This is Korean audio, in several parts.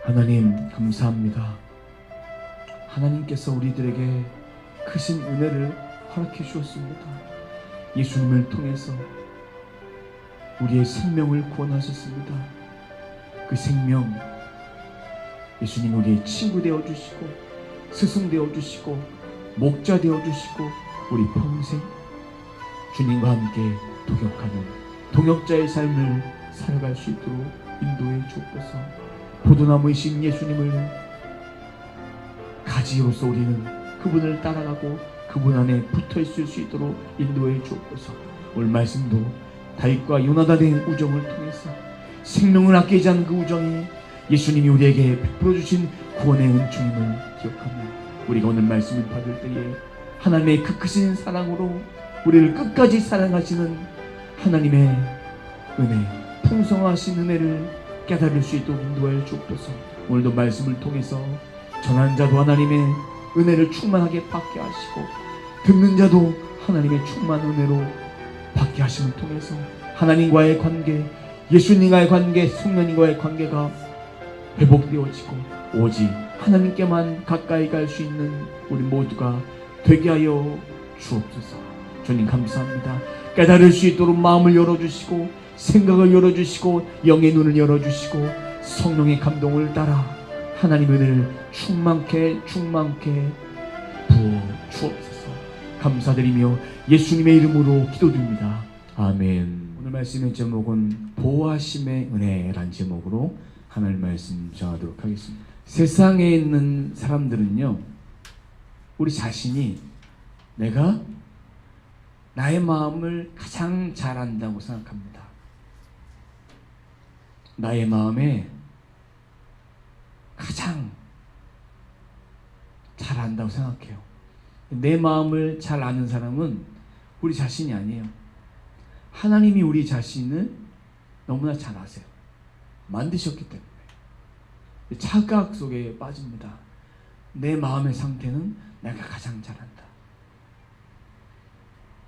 하나님 감사합니다. 하나님께서 우리들에게 크신 은혜를 허락해 주었습니다. 예수님을 통해서 우리의 생명을 구원하셨습니다. 그 생명, 예수님 우리의 친구 되어주시고 스승 되어주시고 목자 되어주시고 우리 평생 주님과 함께 동역하는 동역자의 삶을 살아갈 수 있도록 인도해 주옵소서. 포도나무이신 예수님을 가지로서 우리는 그분을 따라가고 그분 안에 붙어 있을 수 있도록 인도해 주옵소서. 오늘 말씀도 다윗과 요나단의 우정을 통해서 생명을 아끼지 않은 그 우정이 예수님이 우리에게 베풀어 주신 구원의 은총임을 기억하며 우리가 오늘 말씀을 받을 때에 하나님의 그 크신 사랑으로 우리를 끝까지 사랑하시는 하나님의 은혜, 풍성하신 은혜를 깨달을 수 있도록 인도하여 주옵소서. 오늘도 말씀을 통해서 전하는 자도 하나님의 은혜를 충만하게 받게 하시고 듣는 자도 하나님의 충만한 은혜로 받게 하심을 통해서 하나님과의 관계, 예수님과의 관계, 성령님과의 관계가 회복되어지고 오직 하나님께만 가까이 갈 수 있는 우리 모두가 되게 하여 주옵소서. 주님 감사합니다. 깨달을 수 있도록 마음을 열어주시고 생각을 열어주시고 영의 눈을 열어주시고 성령의 감동을 따라 하나님의 은혜를 충만케 부어 주옵소서. 감사드리며 예수님의 이름으로 기도드립니다. 아멘. 오늘 말씀의 제목은 보호하심의 은혜라는 제목으로 하나님 말씀 전하도록 하겠습니다. 세상에 있는 사람들은요, 우리 자신이 내가 나의 마음을 가장 잘 안다고 생각합니다. 나의 마음에 가장 잘 안다고 생각해요. 내 마음을 잘 아는 사람은 우리 자신이 아니에요. 하나님이 우리 자신을 너무나 잘 아세요. 만드셨기 때문에. 착각 속에 빠집니다. 내 마음의 상태는 내가 가장 잘 안다.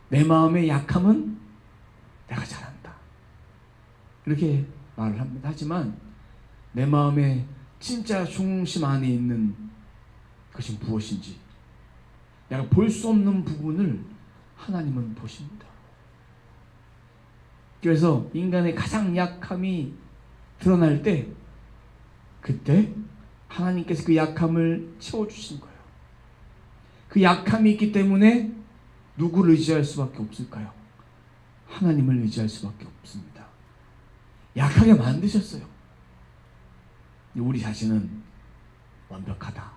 내 마음의 약함은 내가 잘 안다. 이렇게 말을 합니다. 하지만 내 마음의 진짜 중심 안에 있는 것이 무엇인지 내가 볼 수 없는 부분을 하나님은 보십니다. 그래서 인간의 가장 약함이 드러날 때 그때 하나님께서 그 약함을 채워주신 거예요. 그 약함이 있기 때문에 누구를 의지할 수밖에 없을까요? 하나님을 의지할 수밖에 없습니다. 약하게 만드셨어요. 우리 자신은 완벽하다,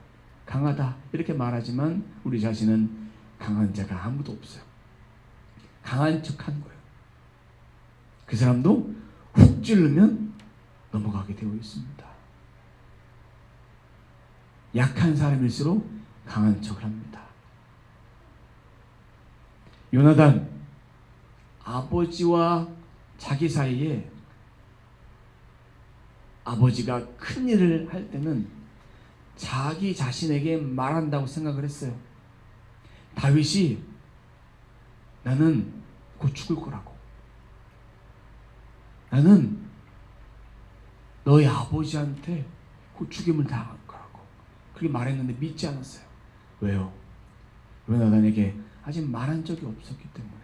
강하다 이렇게 말하지만 우리 자신은 강한 자가 아무도 없어요. 강한 척한 거예요. 그 사람도 훅 찌르면 넘어가게 되어 있습니다. 약한 사람일수록 강한 척을 합니다. 요나단, 아버지와 자기 사이에 아버지가 큰 일을 할 때는 자기 자신에게 말한다고 생각을 했어요. 다윗이 나는 곧 죽을 거라고. 나는 너희 아버지한테 곧 죽임을 당할 거라고. 그렇게 말했는데 믿지 않았어요. 왜요? 요나단에게 아직 말한 적이 없었기 때문에.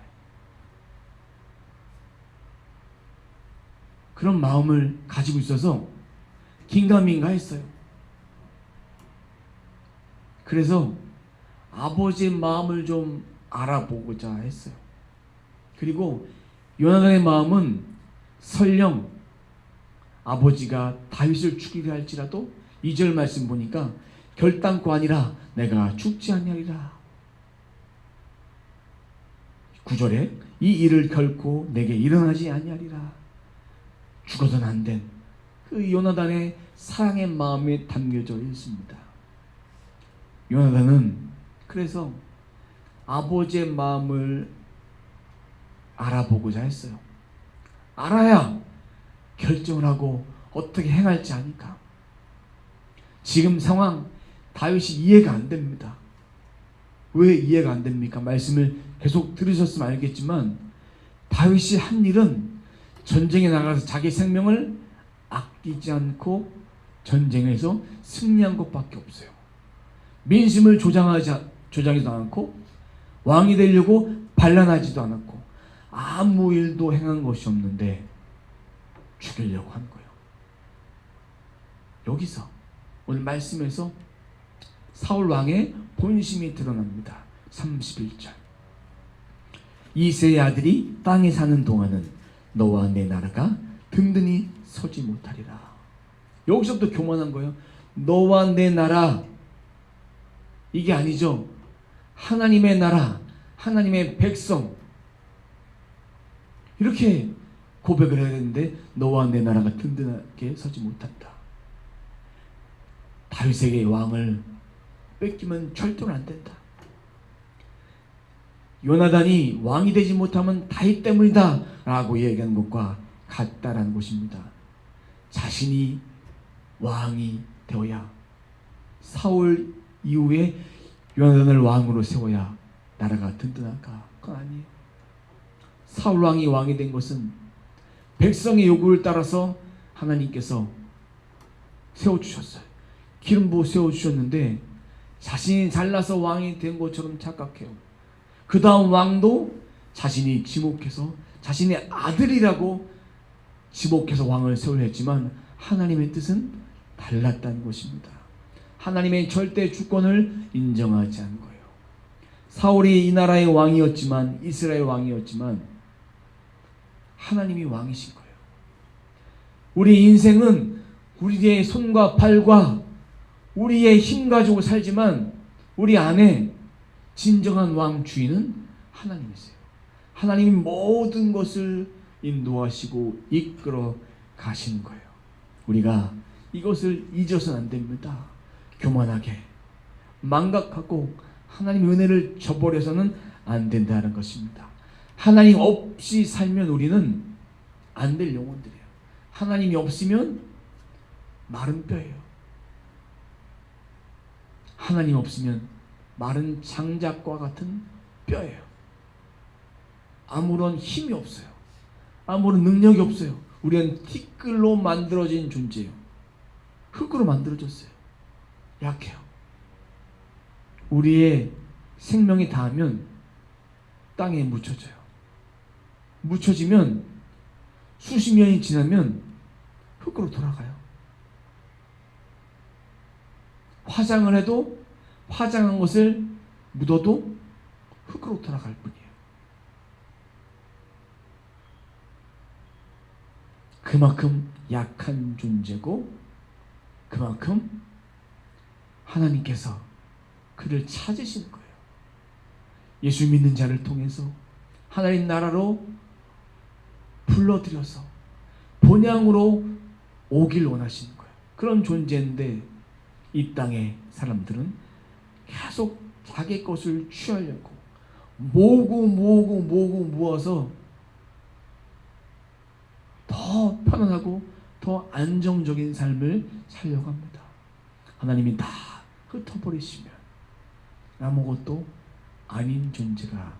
그런 마음을 가지고 있어서 긴가민가 했어요. 그래서 아버지의 마음을 좀 알아보고자 했어요. 그리고 요나단의 마음은 설령 아버지가 다윗을 죽이려 할지라도 2절 말씀 보니까 결단코 아니라 내가 죽지 아니하리라. 9절에 이 일을 결코 내게 일어나지 아니하리라. 죽어서는 안 된 그 요나단의 사랑의 마음에 담겨져 있습니다. 요나단은 그래서 아버지의 마음을 알아보고자 했어요. 알아야 결정을 하고 어떻게 행할지 아니까. 지금 상황 다윗이 이해가 안 됩니다. 왜 이해가 안 됩니까? 말씀을 계속 들으셨으면 알겠지만 다윗이 한 일은 전쟁에 나가서 자기 생명을 아끼지 않고 전쟁에서 승리한 것밖에 없어요. 민심을 조장하지도 않고 왕이 되려고 반란하지도 않았고 아무 일도 행한 것이 없는데 죽이려고 한 거예요. 여기서 오늘 말씀에서 사울 왕의 본심이 드러납니다. 31절. 이새의 아들이 땅에 사는 동안은 너와 내 나라가 든든히 서지 못하리라. 여기서부터 교만한 거예요. 너와 내 나라, 이게 아니죠. 하나님의 나라, 하나님의 백성, 이렇게 고백을 해야 되는데 너와 내 나라가 든든하게 서지 못한다. 다윗에게 왕을 뺏기면 절대로 안 된다. 요나단이 왕이 되지 못하면 다윗 때문이다 라고 얘기한 것과 같다라는 것입니다. 자신이 왕이 되어야, 사울 이후에 요나단을 왕으로 세워야 나라가 든든할까? 그건 아니에요. 사울 왕이 왕이 된 것은 백성의 요구를 따라서 하나님께서 세워주셨어요. 기름 부어 세워주셨는데 자신이 잘나서 왕이 된 것처럼 착각해요. 그 다음 왕도 자신이 지목해서, 자신의 아들이라고 지목해서 왕을 세우려 했지만 하나님의 뜻은 달랐다는 것입니다. 하나님의 절대 주권을 인정하지 않은 거예요. 사울이 이 나라의 왕이었지만, 이스라엘 왕이었지만 하나님이 왕이신 거예요. 우리 인생은 우리의 손과 발과 우리의 힘 가지고 살지만 우리 안에 진정한 왕 주인은 하나님이세요. 하나님이 모든 것을 인도하시고 이끌어 가시는 거예요. 우리가 이것을 잊어서는 안 됩니다. 교만하게 망각하고 하나님의 은혜를 저버려서는 안 된다는 것입니다. 하나님 없이 살면 우리는 안 될 영혼들이에요. 하나님이 없으면 마른 뼈예요. 하나님 없으면 마른 장작과 같은 뼈예요. 아무런 힘이 없어요. 아무런 능력이 없어요. 우리는 티끌로 만들어진 존재예요. 흙으로 만들어졌어요. 약해요. 우리의 생명이 닿으면 땅에 묻혀져요. 묻혀지면 수십 년이 지나면 흙으로 돌아가요. 화장을 해도 화장한 것을 묻어도 흙으로 돌아갈 뿐이에요. 그만큼 약한 존재고 그만큼 하나님께서 그를 찾으신 거예요. 예수 믿는 자를 통해서 하나님 나라로 불러들여서 본향으로 오길 원하시는 거예요. 그런 존재인데 이 땅의 사람들은 계속 자기 것을 취하려고 모아서 더 편안하고 더 안정적인 삶을 살려고 합니다. 하나님이 다 흩어버리시면 아무것도 아닌 존재가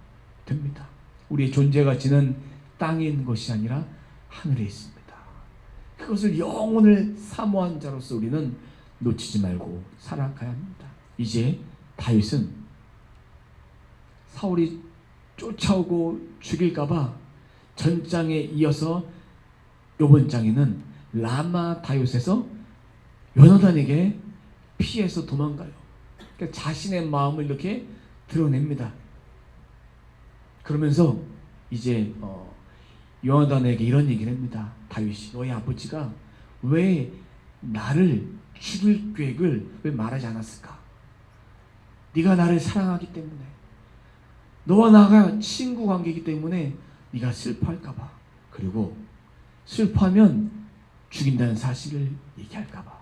됩니다. 우리의 존재 가치는 땅에 있는 것이 아니라 하늘에 있습니다. 그것을 영혼을 사모한 자로서 우리는 놓치지 말고 살아가야 합니다. 이제 다윗은 사울이 쫓아오고 죽일까봐 전장에 이어서 이번 장에는 라마 다윗에서 요나단에게 피해서 도망가요. 그러니까 자신의 마음을 이렇게 드러냅니다. 그러면서 이제 요나단에게 이런 얘기를 합니다. 다윗이 너희 아버지가 왜 나를 죽일 계획을 왜 말하지 않았을까? 네가 나를 사랑하기 때문에, 너와 나가 친구 관계이기 때문에 네가 슬퍼할까 봐, 그리고 슬퍼하면 죽인다는 사실을 얘기할까 봐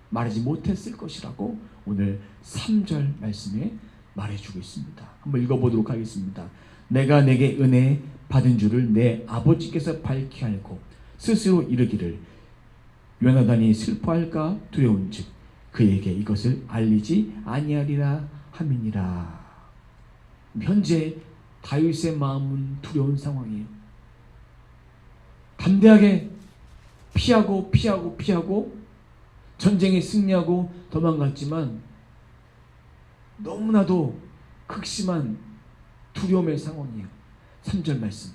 말하지 못했을 것이라고 오늘 3절 말씀에 말해주고 있습니다. 한번 읽어보도록 하겠습니다. 내가 내게 은혜 받은 줄을 내 아버지께서 밝히 알고 스스로 이르기를 요나단이 슬퍼할까 두려운즉 그에게 이것을 알리지 아니하리라 함이니라. 현재 다윗의 마음은 두려운 상황이에요. 담대하게 피하고 전쟁에 승리하고 도망갔지만 너무나도 극심한 두려움의 상황이에요. 3절 말씀.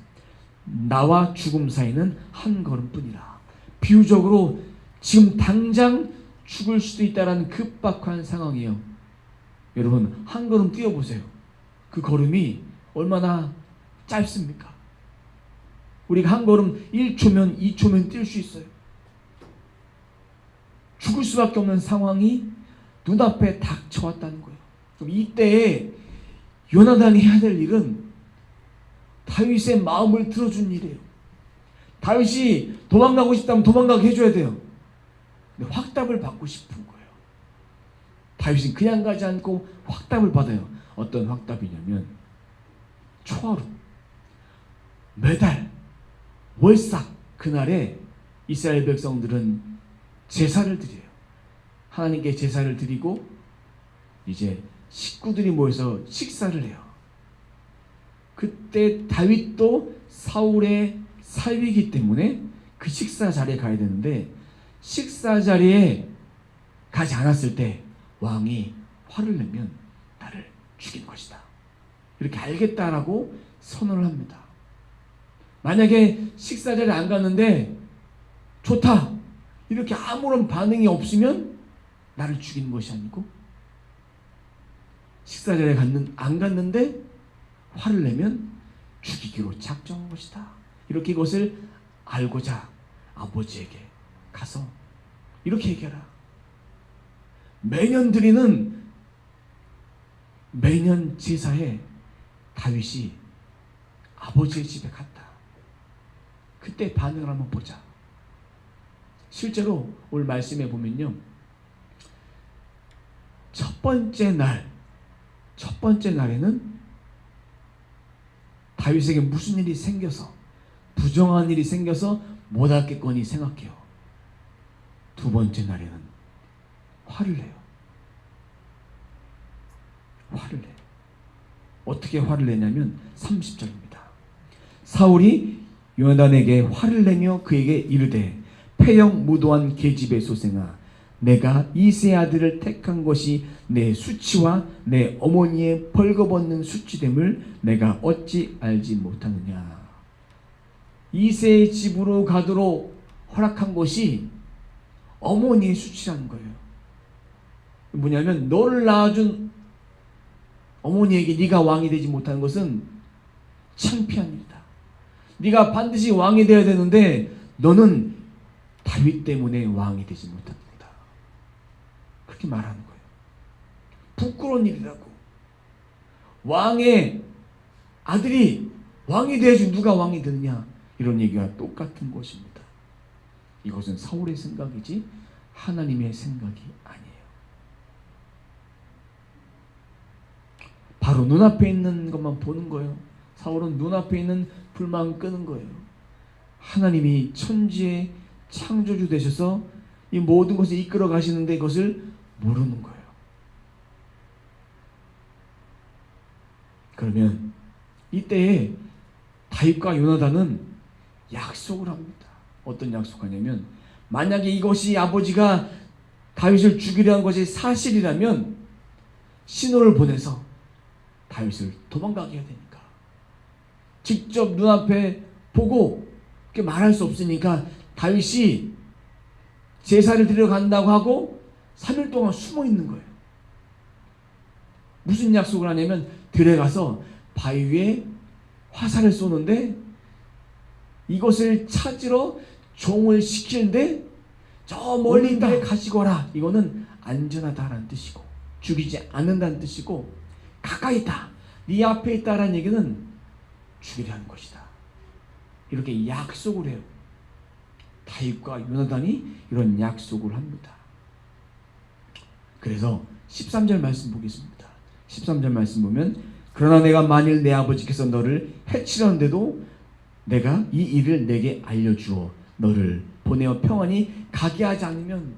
나와 죽음 사이는 한 걸음뿐이라. 비유적으로 지금 당장 죽을 수도 있다라는 급박한 상황이에요. 여러분, 한 걸음 뛰어보세요. 그 걸음이 얼마나 짧습니까? 우리가 한 걸음 1초면 2초면 뛸 수 있어요. 죽을 수밖에 없는 상황이 눈앞에 닥쳐왔다는 거예요. 그럼 이때에 요나단이 해야 될 일은 다윗의 마음을 들어준 일이에요. 다윗이 도망가고 싶다면 도망가게 해줘야 돼요. 근데 확답을 받고 싶은 거예요. 다윗은 그냥 가지 않고 확답을 받아요. 어떤 확답이냐면 초하루, 매달, 월삭 그날에 이스라엘 백성들은 제사를 드려요. 하나님께 제사를 드리고 이제 식구들이 모여서 식사를 해요. 그때 다윗도 사울의 사위이기 때문에 그 식사 자리에 가야 되는데 식사 자리에 가지 않았을 때 왕이 화를 내면 나를 죽일 것이다. 이렇게 알겠다라고 선언을 합니다. 만약에 식사 자리에 안 갔는데 좋다 이렇게 아무런 반응이 없으면 나를 죽이는 것이 아니고 식사 자리에 안 갔는데 화를 내면 죽이기로 작정한 것이다. 이렇게 이것을 알고자 아버지에게 가서 이렇게 얘기하라. 매년 드리는 매년 제사에 다윗이 아버지의 집에 갔다. 그때 반응을 한번 보자. 실제로 오늘 말씀에 보면요, 첫 번째 날에는 다윗에게 무슨 일이 생겨서 부정한 일이 생겨서 못 알겠거니 생각해요. 두 번째 날에는 화를 내요. 화를 내요. 어떻게 화를 내냐면 30절입니다. 사울이 요나단에게 화를 내며 그에게 이르되 패형 무도한 계집의 소생아, 내가 이새의 아들을 택한 것이 내 수치와 내 어머니의 벌거벗는 수치됨을 내가 어찌 알지 못하느냐. 이새의 집으로 가도록 허락한 것이 어머니의 수치라는 거예요. 뭐냐면 너를 낳아준 어머니에게 네가 왕이 되지 못하는 것은 창피한 일이다. 네가 반드시 왕이 되어야 되는데 너는 다윗 때문에 왕이 되지 못한다. 그렇게 말하는 거예요. 부끄러운 일이라고. 왕의 아들이 왕이 되어야지 누가 왕이 되느냐, 이런 얘기와 똑같은 것입니다. 이것은 사울의 생각이지 하나님의 생각이 아니에요. 바로 눈앞에 있는 것만 보는 거예요. 사울은 눈앞에 있는 불만 끄는 거예요. 하나님이 천지의 창조주 되셔서 이 모든 것을 이끌어 가시는데 이것을 모르는 거예요. 그러면 이때에 다윗과 요나단은 약속을 합니다. 어떤 약속하냐면 만약에 이것이 아버지가 다윗을 죽이려는 것이 사실이라면 신호를 보내서 다윗을 도망가게 해야 되니까, 직접 눈앞에 보고 그렇게 말할 수 없으니까 다윗이 제사를 드리러 간다고 하고 3일 동안 숨어 있는 거예요. 무슨 약속을 하냐면 들에 가서 바위 위에 화살을 쏘는데 이것을 찾으러 종을 시키는데 저 멀리 있는 데 가시고 와라. 이거는 안전하다라는 뜻이고 죽이지 않는다는 뜻이고, 가까이 있다, 네 앞에 있다라는 얘기는 죽이려는 것이다. 이렇게 약속을 해요. 다윗과 요나단이 이런 약속을 합니다. 그래서 13절 말씀 보겠습니다. 13절 말씀 보면 그러나 내가 만일 내 아버지께서 너를 해치려는데도 내가 이 일을 내게 알려주어 너를 보내어 평안히 가게 하지 않으면,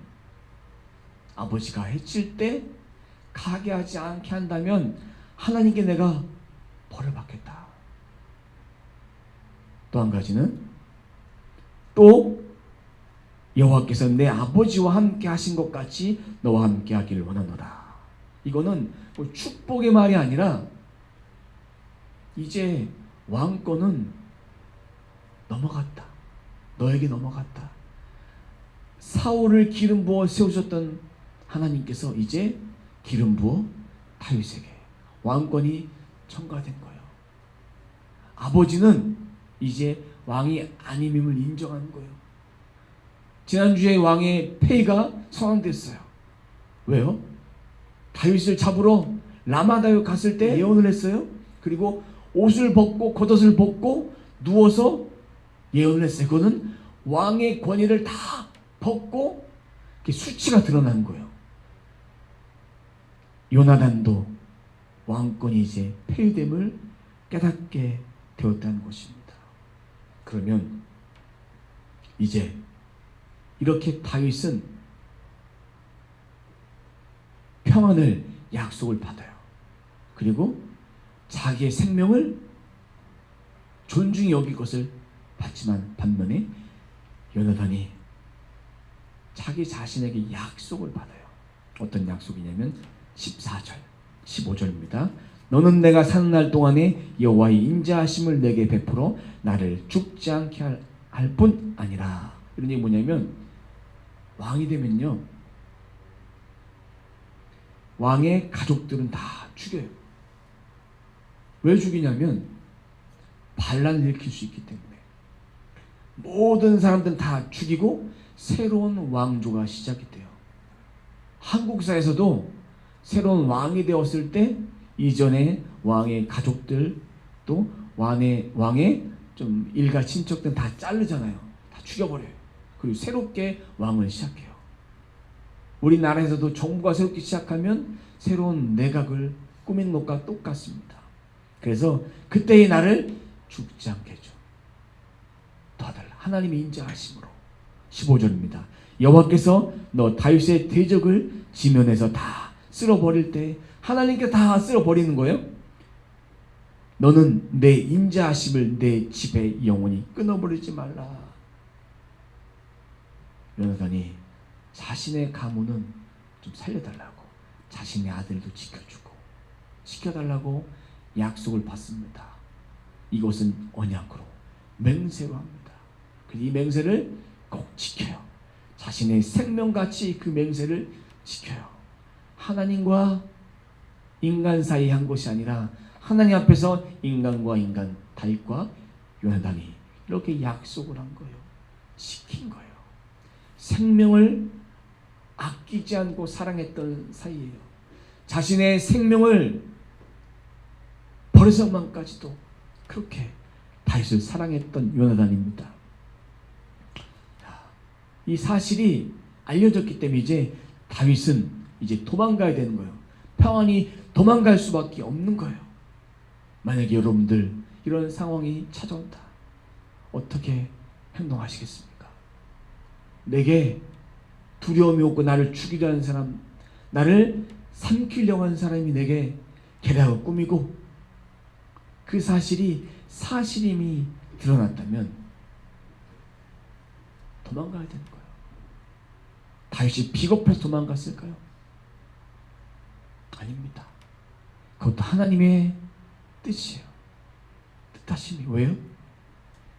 아버지가 해칠 때 가게 하지 않게 한다면 하나님께 내가 벌을 받겠다. 또 한 가지는 또 여호와께서 내 아버지와 함께 하신 것 같이 너와 함께 하기를 원하노라. 이거는 뭐 축복의 말이 아니라 이제 왕권은 넘어갔다. 너에게 넘어갔다. 사울을 기름 부어 세우셨던 하나님께서 이제 기름 부어 다윗에게 왕권이 전가된 거예요. 아버지는 이제 왕이 아님임을 인정하는 거예요. 지난주에 왕의 폐위가 선언됐어요. 왜요? 다윗을 잡으러 라마다에 갔을 때 예언을 했어요. 그리고 옷을 벗고 겉옷을 벗고 누워서 예언을 했어요. 그거는 왕의 권위를 다 벗고 수치가 드러난 거예요. 요나단도 왕권이 이제 폐위됨을 깨닫게 되었다는 것입니다. 그러면 이제 이렇게 다윗은 평안을 약속을 받아요. 그리고 자기의 생명을 존중히 여길 것을 받지만 반면에 요나단이 자기 자신에게 약속을 받아요. 어떤 약속이냐면 14절, 15절입니다. 너는 내가 사는 날 동안에 여호와의 인자하심을 내게 베풀어 나를 죽지 않게 할 뿐 아니라. 이런 얘기 뭐냐면 왕이 되면요, 왕의 가족들은 다 죽여요. 왜 죽이냐면 반란을 일으킬 수 있기 때문에. 모든 사람들은 다 죽이고 새로운 왕조가 시작이 돼요. 한국사에서도 새로운 왕이 되었을 때 이전에 왕의 가족들 또 왕의 좀 일가 친척들은 다 자르잖아요. 다 죽여버려요. 그리고 새롭게 왕을 시작해요. 우리나라에서도 정부가 새롭게 시작하면 새로운 내각을 꾸미는 것과 똑같습니다. 그래서 그때의 나를 죽지 않게 해줘. 다들 하나님의 인자하심으로. 15절입니다. 여호와께서 너 다윗의 대적을 지면에서 다 쓸어버릴 때 하나님께 다 쓸어버리는 거예요. 너는 내 인자하심을 내 집에 영원히 끊어버리지 말라. 요나단이 자신의 가문은 좀 살려달라고, 자신의 아들도 지켜달라고 약속을 받습니다. 이것은 언약으로 맹세로 합니다. 이 맹세를 꼭 지켜요. 자신의 생명같이 그 맹세를 지켜요. 하나님과 인간 사이에 한 것이 아니라 하나님 앞에서 인간과 인간, 다윗과 요나단이 이렇게 약속을 한 거예요. 지킨 거예요. 생명을 아끼지 않고 사랑했던 사이예요. 자신의 생명을 버려서만까지도 그렇게 다윗을 사랑했던 요나단입니다. 이 사실이 알려졌기 때문에 이제 다윗은 이제 도망가야 되는 거예요. 평안히 도망갈 수밖에 없는 거예요. 만약에 여러분들 이런 상황이 찾아온다, 어떻게 행동하시겠습니까? 내게 두려움이 오고 나를 죽이려 하는 사람, 나를 삼키려고 하는 사람이 내게 계략을 꾸미고 그 사실이 사실임이 드러났다면 도망가야 되는 거예요. 다윗이 비겁해서 도망갔을까요? 아닙니다. 그것도 하나님의 뜻이에요. 뜻하심이. 왜요?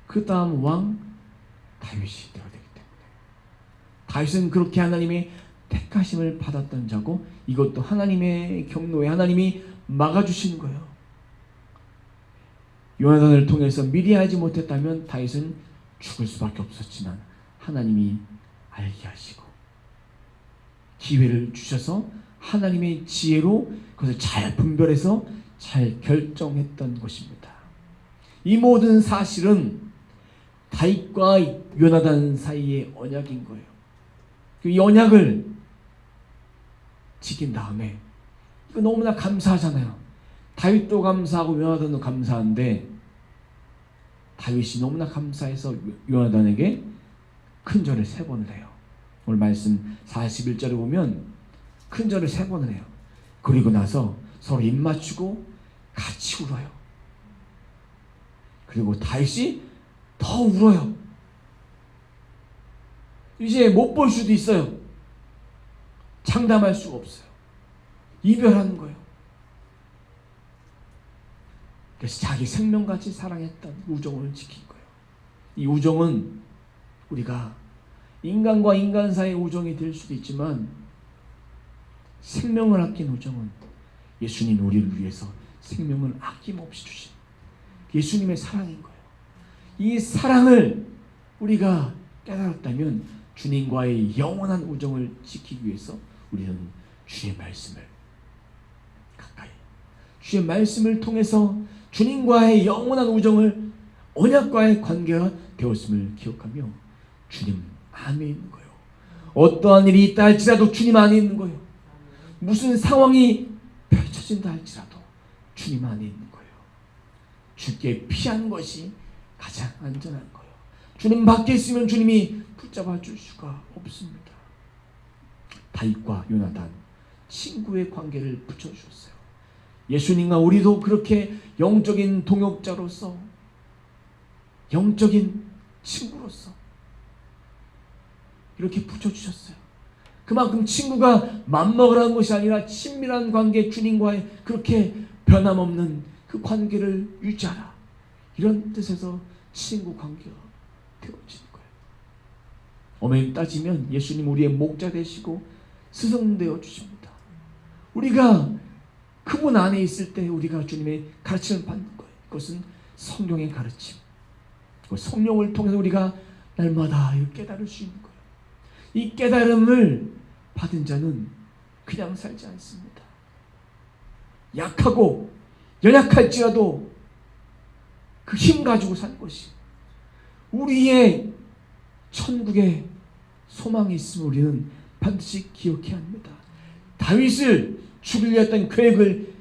그 다음 왕 다윗이 되어야 되기 때문에. 다윗은 그렇게 하나님의 택하심을 받았던 자고 이것도 하나님의 경로에 하나님이 막아주신 거예요. 요나단을 통해서 미리 하지 못했다면 다윗은 죽을 수밖에 없었지만 하나님이 알게 하시고 기회를 주셔서 하나님의 지혜로 그것을 잘 분별해서 잘 결정했던 것입니다. 이 모든 사실은 다윗과 요나단 사이의 언약인 거예요. 이 언약을 지킨 다음에 이거 너무나 감사하잖아요. 다윗도 감사하고 요나단도 감사한데 다윗이 너무나 감사해서 요나단에게 큰 절을 3번을 해요. 오늘 말씀 41절에 보면 큰 절을 3번을 해요. 그리고 나서 서로 입 맞추고 같이 울어요. 그리고 다윗이 더 울어요. 이제 못 볼 수도 있어요. 장담할 수가 없어요. 이별하는 거예요. 그래서 자기 생명같이 사랑했던 우정을 지킨 거예요. 이 우정은 우리가 인간과 인간 사이의 우정이 될 수도 있지만 생명을 아낀 우정은 예수님 우리를 위해서 생명을 아낌없이 주신 예수님의 사랑인 거예요. 이 사랑을 우리가 깨달았다면 주님과의 영원한 우정을 지키기 위해서 우리는 주의 말씀을 가까이, 주의 말씀을 통해서 주님과의 영원한 우정을, 언약과의 관계가 되었음을 기억하며 주님 안에 있는 거예요. 어떠한 일이 있다 할지라도 주님 안에 있는 거예요. 무슨 상황이 펼쳐진다 할지라도 주님 안에 있는 거예요. 주께 피하는 것이 가장 안전한 거예요. 주님 밖에 있으면 주님이 붙잡아 줄 수가 없습니다. 다윗과 요나단, 친구의 관계를 붙여주셨어요. 예수님과 우리도 그렇게 영적인 동역자로서, 영적인 친구로서 이렇게 붙여주셨어요. 그만큼 친구가 맘먹으라는 것이 아니라 친밀한 관계, 주님과의 그렇게 변함없는 그 관계를 유지하라, 이런 뜻에서 친구 관계가 되어지는 거예요. 엄연히 따지면 예수님 우리의 목자 되시고 스승되어 주십니다. 우리가 그분 안에 있을 때 우리가 주님의 가르침을 받는 거예요. 그것은 성령의 가르침, 성령을 통해서 우리가 날마다 깨달을 수 있는 거예요. 이 깨달음을 받은 자는 그냥 살지 않습니다. 약하고 연약할지라도 그 힘 가지고 산 것이, 우리의 천국에 소망이 있음을 우리는 반드시 기억해야 합니다. 다윗을 죽이려 했던 계획을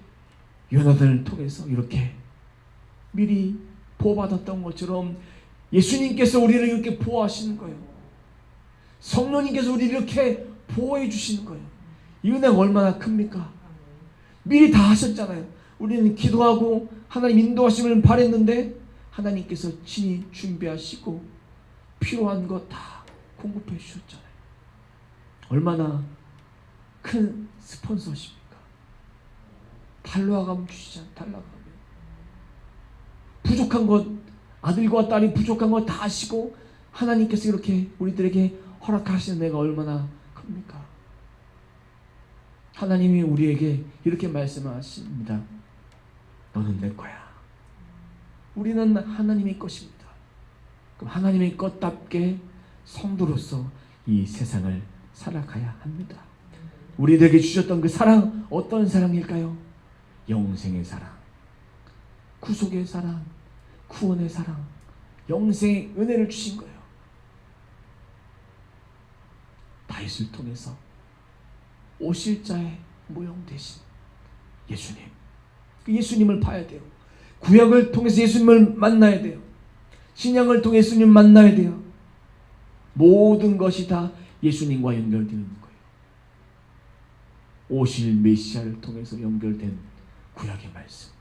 요나단을 통해서 이렇게 미리 보호받았던 것처럼 예수님께서 우리를 이렇게 보호하시는 거예요. 성령님께서 우리를 이렇게 보호해 주시는 거예요. 이 은혜가 얼마나 큽니까? 미리 다 하셨잖아요. 우리는 기도하고 하나님 인도하심을 바랬는데 하나님께서 친히 준비하시고 필요한 거 다 공급해 주셨잖아요. 얼마나 큰 스폰서십니까? 달러 가면 주시잖아요. 달러 가면 부족한 것, 아들과 딸이 부족한 것 다 하시고 하나님께서 이렇게 우리들에게 허락하시는 내가 얼마나 큽니까? 하나님이 우리에게 이렇게 말씀하십니다. 너는 내 거야. 우리는 하나님의 것입니다. 그럼 하나님의 것답게 성도로서 이 세상을 살아가야 합니다. 우리들에게 주셨던 그 사랑, 어떤 사랑일까요? 영생의 사랑, 구속의 사랑, 구원의 사랑, 영생의 은혜를 주신 거예요. 다윗을 통해서 오실 자의 모형 되신 예수님, 그 예수님을 봐야 돼요. 구약을 통해서 예수님을 만나야 돼요. 신약을 통해 예수님 만나야 돼요. 모든 것이 다 예수님과 연결되는 거예요. 오실 메시아를 통해서 연결된 구약의 말씀,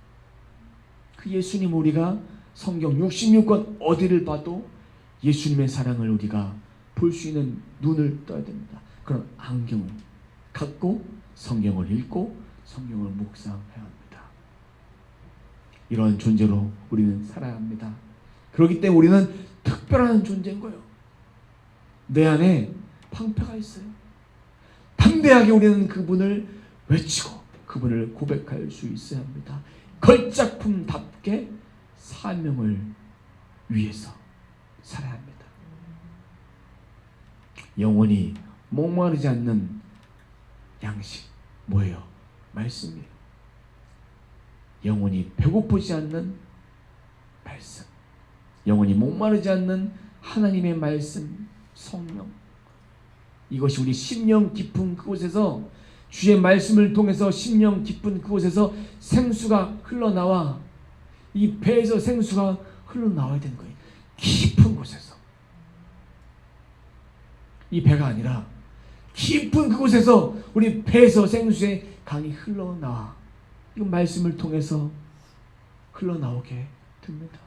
그 예수님, 우리가 성경 66권 어디를 봐도 예수님의 사랑을 우리가 볼 수 있는 눈을 떠야 됩니다. 그런 안경을 갖고 성경을 읽고 성경을 묵상해야 합니다. 이런 존재로 우리는 살아야 합니다. 그렇기 때문에 우리는 특별한 존재인 거예요. 내 안에 방패가 있어요. 담대하게 우리는 그분을 외치고 그분을 고백할 수 있어야 합니다. 걸작품답게 사명을 위해서 살아야 합니다. 영원히 목마르지 않는 양식 뭐예요? 말씀이에요. 영원히 배고프지 않는 말씀, 영원히 목마르지 않는 하나님의 말씀, 성령, 이것이 우리 심령 깊은 그곳에서, 주의 말씀을 통해서 심령 깊은 그곳에서 생수가 흘러나와, 이 배에서 생수가 흘러나와야 되는 거예요. 깊은 곳에서. 이 배가 아니라 깊은 그곳에서 우리 배에서 생수의 강이 흘러나와, 이 말씀을 통해서 흘러나오게 됩니다.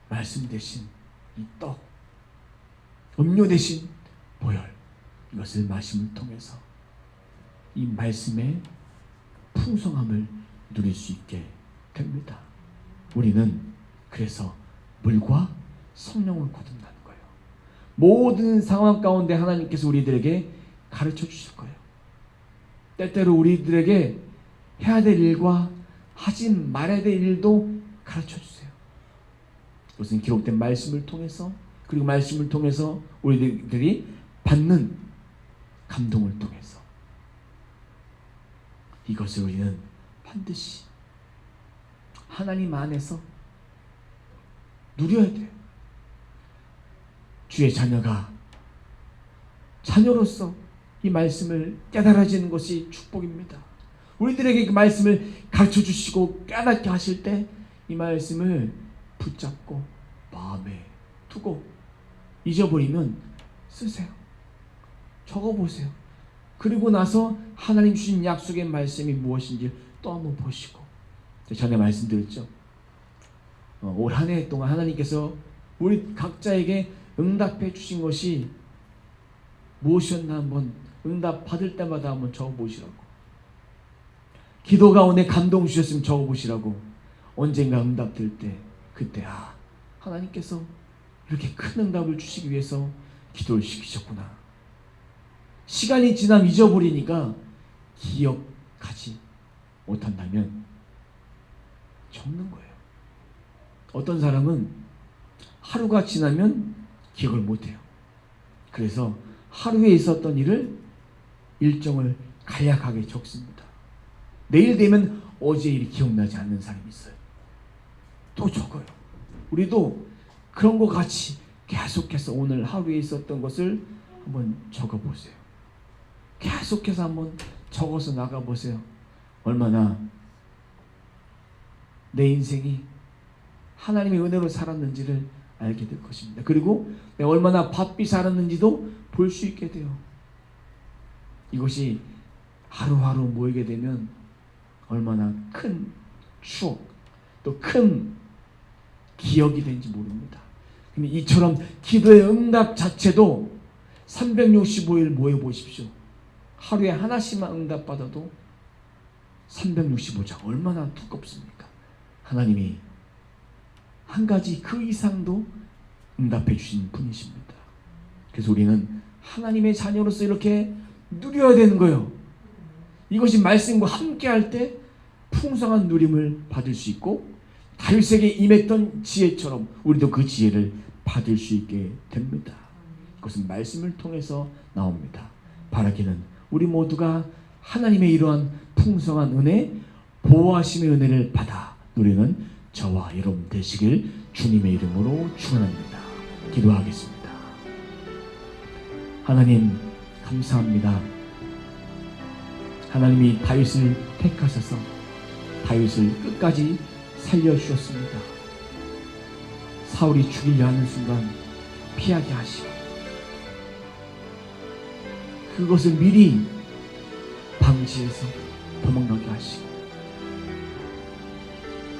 말씀 대신 이 떡, 음료 대신 보혈, 이것을 마심을 통해서 이 말씀의 풍성함을 누릴 수 있게 됩니다. 우리는 그래서 물과 성령을 거듭나는 거예요. 모든 상황 가운데 하나님께서 우리들에게 가르쳐 주실 거예요. 때때로 우리들에게 해야 될 일과 하지 말아야 될 일도 가르쳐 주세요. 그것은 기록된 말씀을 통해서, 그리고 말씀을 통해서 우리들이 받는 감동을 통해서 이것을 우리는 반드시 하나님 안에서 누려야 돼요. 주의 자녀가 자녀로서 이 말씀을 깨달아지는 것이 축복입니다. 우리들에게 그 말씀을 가르쳐 주시고 깨닫게 하실 때 이 말씀을 붙잡고 마음에 두고 잊어버리면 쓰세요. 적어보세요. 그리고 나서 하나님 주신 약속의 말씀이 무엇인지 또 한번 보시고, 전에 말씀드렸죠. 올 한 해 동안 하나님께서 우리 각자에게 응답해 주신 것이 무엇이었나 한번 응답 받을 때마다 한번 적어보시라고. 기도 가운데 감동 주셨으면 적어보시라고. 언젠가 응답 될 때 그때 하나님께서 이렇게 큰 응답을 주시기 위해서 기도를 시키셨구나. 시간이 지나면 잊어버리니까 기억하지 못한다면 적는 거예요. 어떤 사람은 하루가 지나면 기억을 못해요. 그래서 하루에 있었던 일을 일정을 간략하게 적습니다. 내일 되면 어제 일이 기억나지 않는 사람이 있어요. 또 적어요. 우리도 그런 것 같이 계속해서 오늘 하루에 있었던 것을 한번 적어보세요. 계속해서 한번 적어서 나가보세요. 얼마나 내 인생이 하나님의 은혜로 살았는지를 알게 될 것입니다. 그리고 내가 얼마나 바삐 살았는지도 볼 수 있게 돼요. 이것이 하루하루 모이게 되면 얼마나 큰 추억, 또 큰 기억이 되는지 모릅니다. 근데 이처럼 기도의 응답 자체도 365일 모여보십시오. 하루에 하나씩만 응답받아도 365장 얼마나 두껍습니까? 하나님이 한 가지 그 이상도 응답해 주신 분이십니다. 그래서 우리는 하나님의 자녀로서 이렇게 누려야 되는 거예요. 이것이 말씀과 함께 할 때 풍성한 누림을 받을 수 있고, 다윗에게 임했던 지혜처럼 우리도 그 지혜를 받을 수 있게 됩니다. 이것은 말씀을 통해서 나옵니다. 바라기는 우리 모두가 하나님의 이러한 풍성한 은혜, 보호하심의 은혜를 받아 누리는 저와 여러분 되시길 주님의 이름으로 축원합니다. 기도하겠습니다. 하나님 감사합니다. 하나님이 다윗을 택하셔서 다윗을 끝까지 살려주셨습니다. 사울이 죽이려 하는 순간 피하게 하시고, 그것을 미리 방지해서 도망가게 하시고,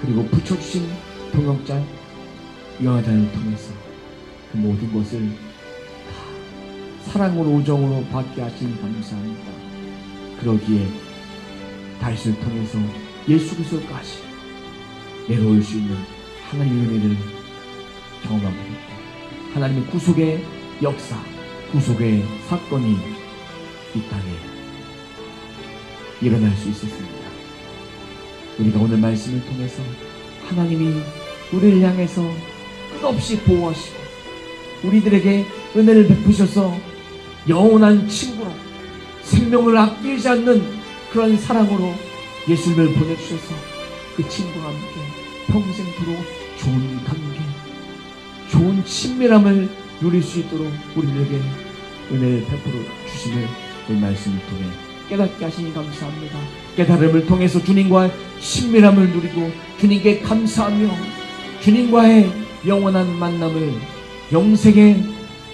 그리고 붙여주신 동역자 요나단을 통해서 그 모든 것을 다 사랑으로 우정으로 받게 하시니 감사합니다. 그러기에 다윗을 통해서 예수 그리스도까지 내려올 수 있는 하나님의 은혜를 경험하게 됐고, 하나님의 구속의 역사, 구속의 사건이 이 땅에 일어날 수 있었습니다. 우리가 오늘 말씀을 통해서 하나님이 우리를 향해서 끝없이 보호하시고 우리들에게 은혜를 베푸셔서 영원한 친구로 생명을 아끼지 않는 그런 사랑으로 예수님을 보내주셔서 그 친구와 함께 평생토록 좋은 관계, 좋은 친밀함을 누릴 수 있도록 우리들에게 은혜를 베풀어 주심을 그 말씀을 통해 깨닫게 하시니 감사합니다. 깨달음을 통해서 주님과 친밀함을 누리고 주님께 감사하며 주님과의 영원한 만남을, 영생의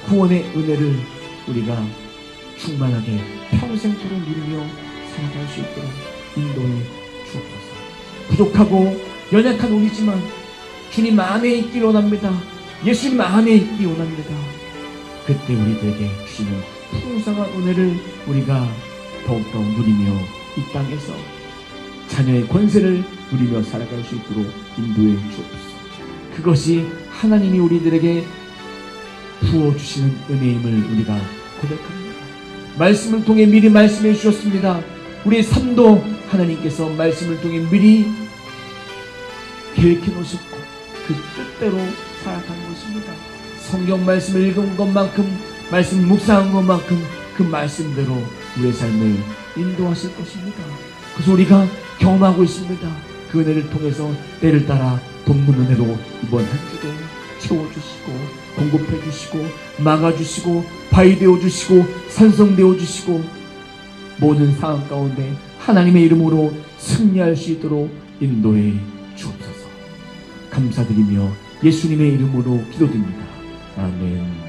구원의 은혜를 우리가 충만하게 평생토록 누리며 살아갈 수 있도록 인도해 주옵소서. 부족하고 연약한 우리지만 주님 안에 있기 원합니다. 예수님 안에 있기 원합니다. 그때 우리들에게 주시는 풍성한 은혜를 우리가 더욱더 누리며 이 땅에서 자녀의 권세를 누리며 살아갈 수 있도록 인도해 주옵소서. 그것이 하나님이 우리들에게 부어주시는 은혜임을 우리가 고백합니다. 말씀을 통해 미리 말씀해 주셨습니다. 우리의 삶도 하나님께서 말씀을 통해 미리 계획해 놓으셨고 그 뜻대로 살아가는 것입니다. 성경 말씀을 읽은 것만큼, 말씀 묵상한 것만큼 그 말씀대로 우리의 삶을 인도하실 것입니다. 그래서 우리가 경험하고 있습니다. 그 은혜를 통해서 때를 따라 돕는 은혜로 이번 한 주도 채워주시고 공급해 주시고 막아주시고 바위 되어주시고 산성 되어주시고 모든 상황 가운데 하나님의 이름으로 승리할 수 있도록 인도해 주옵소서. 감사드리며 예수님의 이름으로 기도드립니다. 아멘.